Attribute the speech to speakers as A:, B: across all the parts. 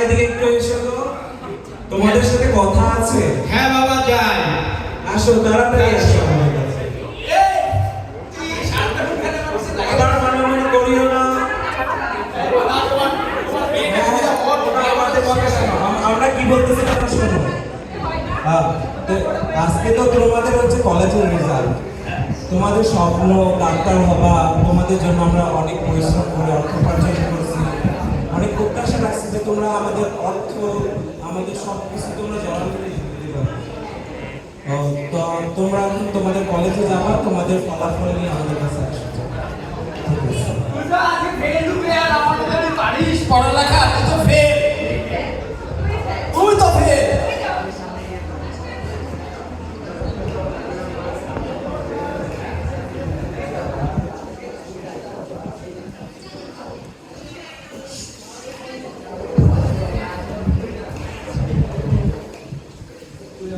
A: এদিকে একটু এসো তো, তোমাদের সাথে কথা আছে।
B: হ্যাঁ বাবা যাই।
A: আসো, তাড়াতাড়ি আসো আমার কাছে। আবার মনে করিও না। আমরা কি বলতেছি না শোনো। তো আজকে তো তোমাদের হচ্ছে কলেজের রেজাল্ট। তোমাদের স্বপ্ন ডাক্তার হবা, তোমাদের জন্য আমরা অনেক পরিশ্রম করে অর্থ উপার্জন করছি, অনেক প্রত্যাশা রাখছি যে তোমরা আমাদের অর্থ, আমাদের সব কিছু তোমরা জমা করে দিবা। তো তোমরা এখন তোমাদের কলেজে যাবা, তোমাদের ফলাফল নিয়ে আমাদের কাছে আসবে।
B: পড়ালেখা তো ফেল, তুই তো ফেল।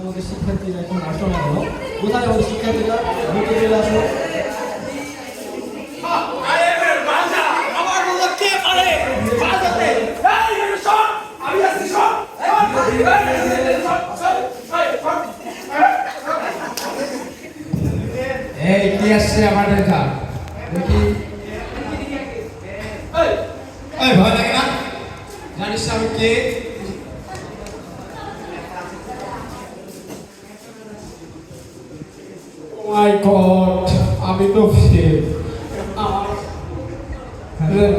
C: আমাদের শিক্ষার্থীরা এখন আসো না হলো, কোথায় আমাদের শিক্ষার্থীরা দ্রুত চলে আসো।
B: এই কি আসছে আমার দেখা দেখি। এই ভয় লাগে না? জানিস আমি কে? মাই গড, আমি তো ফেল।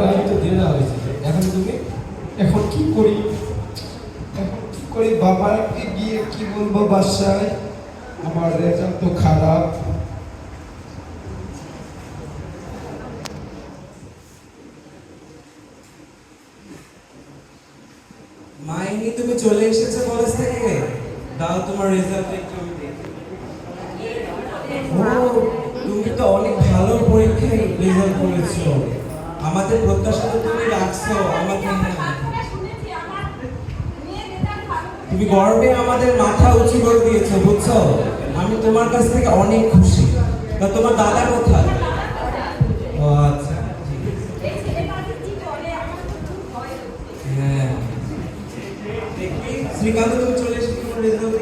C: আমার তো দিয়ে দেওয়া হয়েছে, এখন তুমি
B: এখন কি করি? বাবাকে গিয়ে কি বলবো বাসায়? আমার রেজাল্ট তো খারাপ।
A: মাইনি, তুমি চলে এসেছো কলেজ থেকে? দাও তোমার রেজাল্ট একটু আমি দেখি। ও, তুমি তো অনেক ভালো পরীক্ষায় রেজাল্ট করেছো। আমাদের প্রত্যাশা তো তুমি রাখছো আমাকে। তুমি গর্বে আমাদের মাথা উঁচু করে দিয়েছো, বুঝছো? আমি তোমার কাছ থেকে অনেক খুশি। তা তোমার দাদা কোথায়? ও আচ্ছা, হ্যাঁ। দেখি শ্রীকান্ত, তুমি চলে এসে তোমার রেজাল্ট।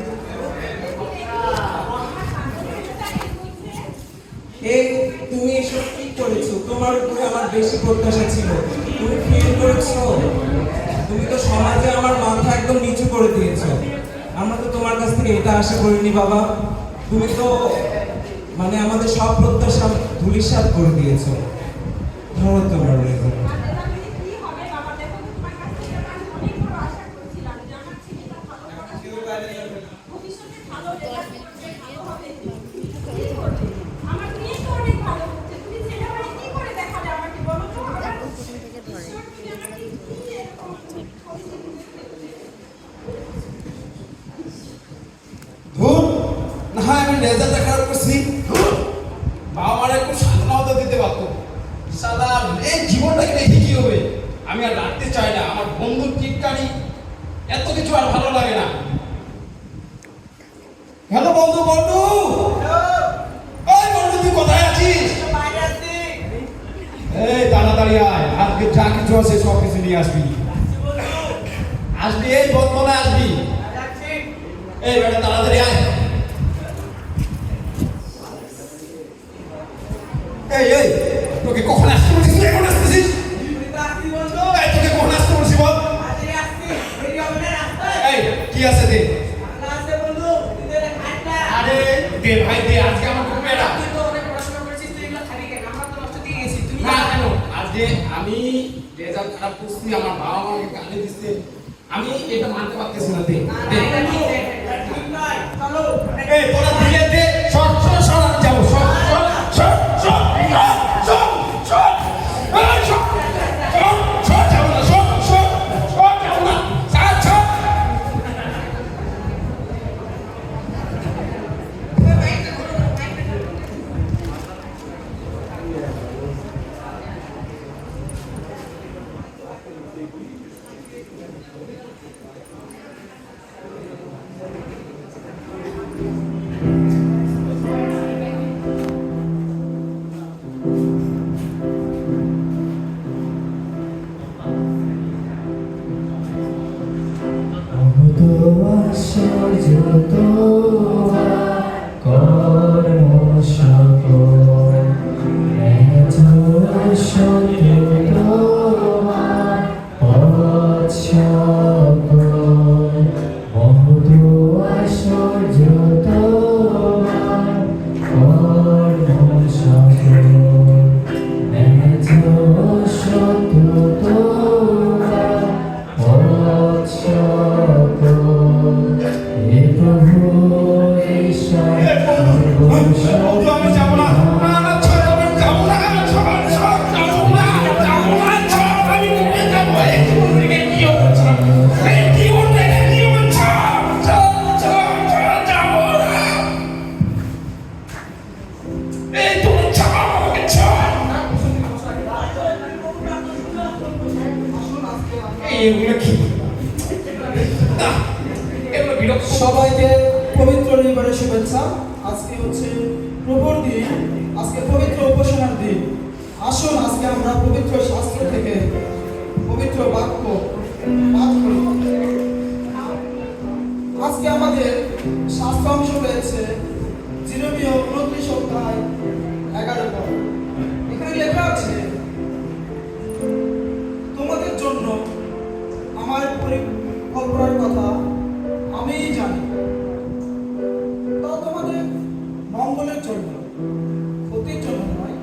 A: এই তুমি এসব কি করেছো? তোমার উপরে আমার বেশি প্রত্যাশা ছিল, তুমি ফেল করেছো। তুমি তো সমাজে আমার মাথা একদম নিচু করে দিয়েছো। আমরা তো তোমার কাছ থেকে এটা আশা করিনি বাবা। তুমি তো মানে আমাদের সব প্রত্যাশা ধূলিসাৎ করে দিয়েছো। ধরো তোমার রেজাল্ট।
B: না হয় আমি রেজাল্ট খারাপ করছি, বাবা মারা একটু স্বাধীনতা দিতে পারতো। সালা এই জীবনটাকে রেখে কি হবে? আমি আর রাখতে চাই না। আমার বন্ধুর টিটকারি এত কিছু আর ভালো লাগে না। হ্যালো বন্ধু, বন্ধু, ওই বন্ধু তুই কোথায় আছিস? এই তাড়াতাড়ি আয়, আজকে যা কিছু আছে সব কিছু নিয়ে আসবি। আসবি, এই বর্তমানে আসবি। এই বেটা তাড়াতাড়ি আয়। এই এই তোকে কখন আসতে বলছিস? এখন আসতেছিস? এই তোকে কখন আসতে বলছি বল? এই কি আছে দে? আরে দে ভাই দে, আজকে আমার খুব পেড়া। না কেন? আজকে আমি রেজাল্ট খারাপ করছি, আমার বাবা আমাকে গালি দিচ্ছে, আমি এটা মানতে পারতেছি না। দে দে। এই তোরা দিয়ে দে, সর সর সর, আমি যাবো। সর সর সর সর সর সর এই সর সর সর, যাবো না। সর সর সর, যাবো না। সর সর।
C: আশ্চর্য তোমার কর্ম সকল, এত সত্য তোমার পথ সকল, মহৎ আশ্চর্য তোমার কর্ম সকল, এত সত্য তোমার পথ সকল, হে প্রভু ঈশ্বর
B: বন্ধু, আমি যাবো না। না, না, ছাড়, আমি যাবো না। ছাড়, ছাড়, যাবো না, যাবো না, ছাড়, আমি কোথায় যাবো? এই জীবন থেকে কি হচ্ছে? এই জীবন থেকে কি হচ্ছে? ছাড়, ছাড়, ছাড়, যাবো না। এই তুমি ছাড়, আমাকে ছাড়। এইগুলো কি? না, এগুলো বিরক্ত।
D: সবাইকে পবিত্র রবিবারের শুভেচ্ছা। আজকে হচ্ছে প্রভুর দিন, আজকে পবিত্র উপাসনার দিন। আসুন আজকে আমরা পবিত্র শাস্ত্র থেকে পবিত্র বাক্য পাঠ করি। আজকে আমাদের শাস্ত্র অংশ রয়েছে জিরমীয় 29 অধ্যায় 11 পদ। এখানে লেখা আছে, তোমাদের জন্য আমার পরিকল্পনার কথা আমিই জানি, তা তোমাদের মঙ্গলের জন্য, ক্ষতির জন্য নয়।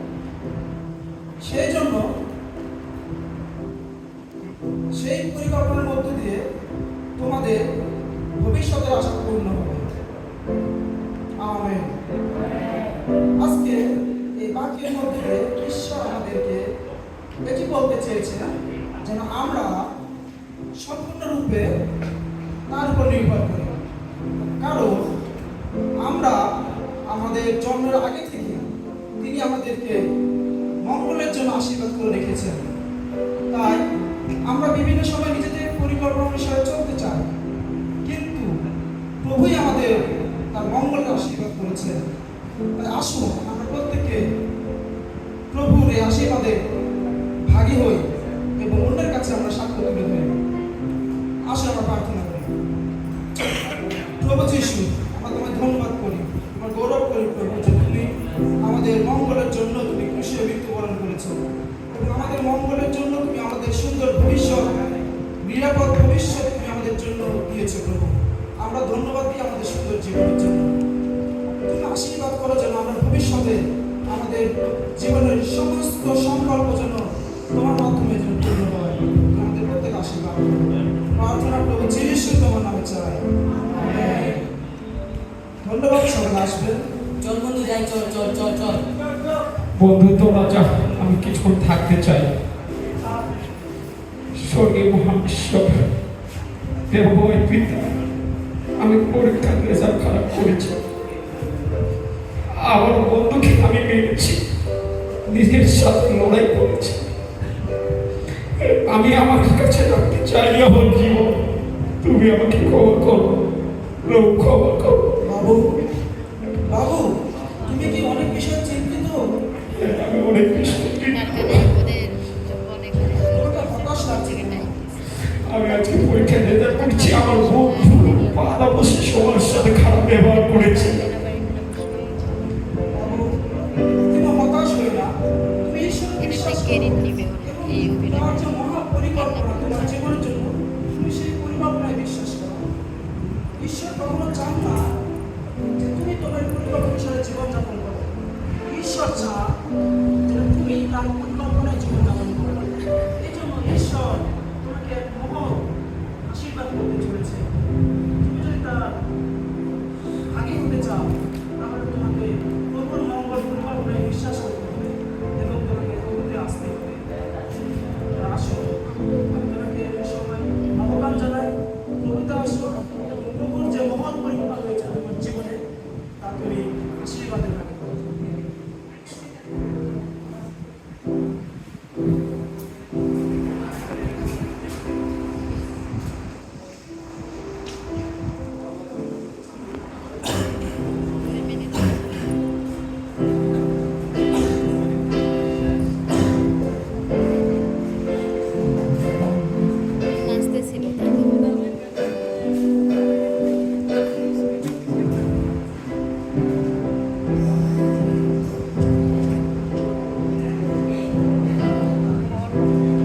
D: সেই জন্য সেই পরিকল্পনার মধ্য দিয়ে তোমাদের ভবিষ্যতের আশা পূর্ণ হবে। আমেন। আজকে এই বাক্যের মধ্যে ঈশ্বর আমাদেরকে এটি বলতে চেয়েছেন যেন আমরা সম্পূর্ণরূপে তার উপর নির্ভর করি। কারণ আমরা আমাদের জন্মের আগে থেকে তিনি আমাদেরকে মঙ্গলের জন্য আশীর্বাদ করে রেখেছেন। তাই আমরা বিভিন্ন সময় নিজেদের পরিকল্পনা অনুসারে চলতে চাই, কিন্তু প্রভুই আমাদের তার মঙ্গলের আশীর্বাদ করেছেন। তাই আসুন আমরা প্রত্যেকে প্রভুর এই আশীর্বাদে ভাগী হই এবং অন্যের কাছে আমরা সাক্ষ্য তুলে ধরি। আসুন আমরা প্রার্থনা করি। প্রভু যিশু, আমরা তোমায় ধন্যবাদ করি, তোমার গৌরব করি প্রভু, যে তুমি আমাদের মঙ্গলের জন্য তুমি ক্রুশে মৃত্যুবরণ করেছো এবং আমাদের মঙ্গলের জন্য তুমি আমাদের সুন্দর ভবিষ্যৎ, নিরাপদ ভবিষ্যৎ তুমি আমাদের জন্য দিয়েছো প্রভু। আমরা ধন্যবাদ দিই আমাদের সুন্দর জীবনের জন্য। তুমি আশীর্বাদ করো যেন আমরা ভবিষ্যতে আমাদের জীবনের সমস্ত সংকল্প যেন তোমার মাধ্যমে যেন পূর্ণ হয়। তুমি আমাদের প্রত্যেক আশীর্বাদ করো। প্রার্থনা প্রভু যিশু তোমার নামে চাই। আমেন। ধন্যবাদ। সবাই আসবেন।
E: চল বন্ধু যাই, চল চল চল চল।
B: বন্ধু, তোরা যা, আমি কিছুক্ষণ থাকতে চাই। স্বর্গে মহান ঈশ্বর, দেবময় পিতা, আমি পরীক্ষার রেজাল্ট খারাপ করেছি, আমার বন্ধুকে আমি মেরেছি, নিজের সাথে লড়াই করেছি। আমি আমার কাছে রাখতে চাই আমার জীবন। তুমি আমাকে ক্ষমা করো, প্রভু ক্ষমা করো।
D: বাবু, বাবু, তুমি কি অনেক বিষয়ে চিন্তিত?
B: আমি অনেক বিষয়,
D: তোমাকে হতাশ লাগছে কেন?
B: আমি আজকে পরীক্ষা রেজাল্ট করছি, আমার বন্ধু পাড়াপড়শি সবার সাথে খারাপ ব্যবহার করেছে।
D: বাবু, তুমি হতাশ হয়ে না। তুমি ঈশ্বরকে বিশ্বাস করো এবং তার যে মহা পরিকল্পনা তোমার জীবনের জন্য, তুমি সেই পরিকল্পনায় বিশ্বাস করো। ঈশ্বর কখনো চান না যে তুমি তোমার পরিকল্পনা অনুসারে জীবনযাপন করো। ঈশ্বর চান যে তুমি তার পরিকল্পনায় জীবনযাপন করো। এই জন্য ঈশ্বর তোমাকে এক মহৎ আশীর্বাদ করতে চলেছে।